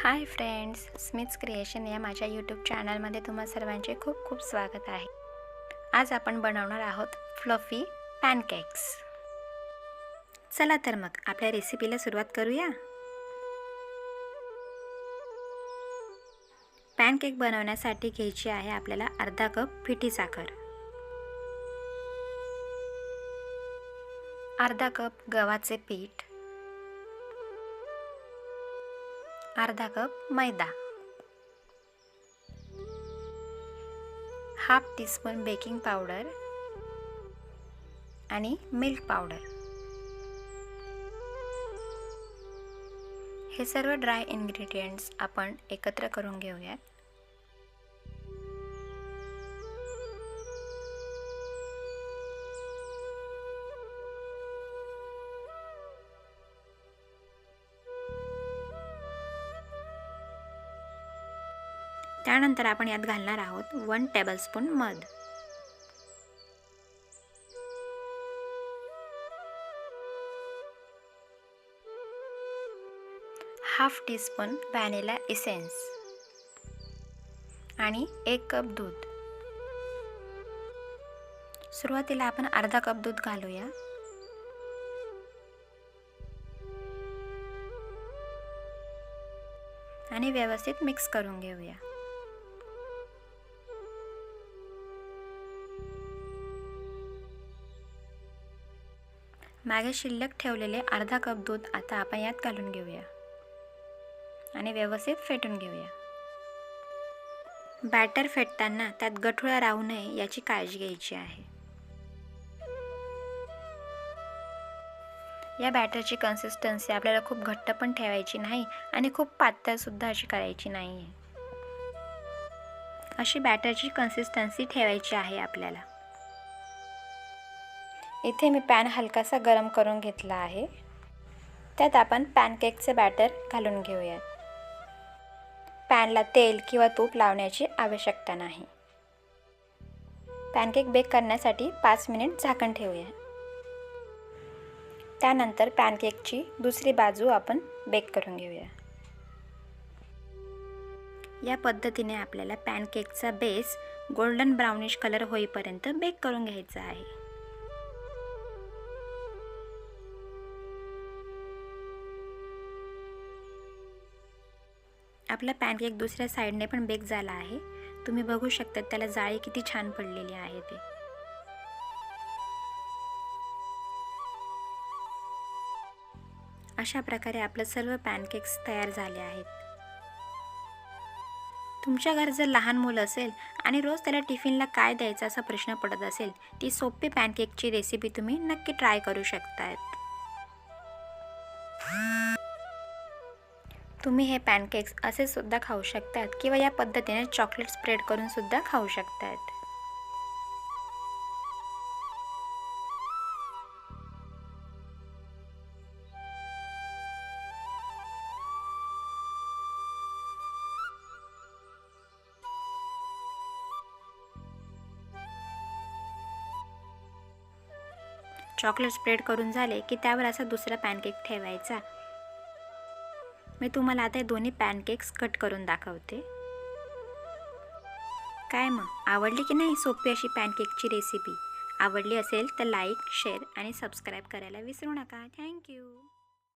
Hi friends, Smiths creation या माझ्या YouTube चॅनलमध्ये तुम्हा सर्वांचे खूप खूप स्वागत आहे। आज आपण बनवणार आहोत फ्लफी पॅनकेक्स। चला तर मग आपल्या रेसिपीला सुरुवात करूया। पॅनकेक बनवण्यासाठी घ्यायची आहे आपल्याला अर्धा कप पिठी साखर, अर्धा कप गव्हाचे पीठ, अर्धा कप मैदा, हाफ टीस्पून बेकिंग पावडर आणि मिल्क पावडर। हे सर्व ड्राय इंग्रेडिएंट्स आपण एकत्र करून घेऊया। त्यानंतर आपण यात घालणार आहोत 1 टेबलस्पून मध, हाफ टीस्पून व्हॅनिला एसेन्स आणि 1 कप दूध। सुरुवातीला आपण अर्धा कप दूध घालूया आणि व्यवस्थित मिक्स करून घेऊया। मागे शिल्लक ठेवलेले अर्धा कप दूध आता आपण यात घालून घेऊया आणि व्यवस्थित फेटून घेऊया। बॅटर फेटताना त्यात गठुळा राहू नये याची काळजी घ्यायची आहे। या बॅटरची कन्सिस्टन्सी आपल्याला खूप घट्ट पण ठेवायची नाही आणि खूप पातळ सुद्धा अशी करायची नाही। अशी बॅटरची कन्सिस्टन्सी ठेवायची आहे आपल्याला। इथे मी पॅन हलकासा गरम करून घेतला आहे। त्यात आपण पॅनकेकचे बॅटर घालून घेऊया। पॅनला तेल किंवा तूप लावण्याची आवश्यकता नाही। पॅनकेक बेक करण्यासाठी 5 मिनिट झाकण ठेवूया। त्यानंतर पॅनकेकची दुसरी बाजू आपण बेक करून घेऊया। या पद्धतीने आपल्याला पॅनकेकचा बेस गोल्डन ब्राउनिश कलर होईपर्यंत बेक करून घ्यायचा आहे। आपला पॅनकेक दुसऱ्या साइडने पण बेक झाला आहे। तुम्ही बघू शकता त्याला जाळी किती छान पडलेली आहे ते। अशा प्रकारे आपले सर्व पॅनकेक्स तयार झाले आहेत। तुमच्या घरात जर लहान मुलं असेल आणि रोज त्याला टिफिनला काय द्यायचा असा प्रश्न पडत असेल, ती सोपी पॅनकेकची रेसिपी तुम्ही नक्की ट्राय करू शकता। तुम्ही हे पॅनकेक्स असे सुद्धा खाऊ शकतात किंवा या पद्धतीने चॉकलेट स्प्रेड करून सुद्धा खाऊ शकतात। चॉकलेट स्प्रेड करून झाले की त्यावर असा दुसरा पॅनकेक ठेवायचा। मी तुम्हाला आता दोन्ही पॅनकेक्स कट करून दाखवते। काय मग आवडली की नाही सोपी अशी पॅनकेकची रेसिपी? आवडली असेल तर लाईक, शेअर आणि सबस्क्राईब करायला विसरू नका। थँक्यू।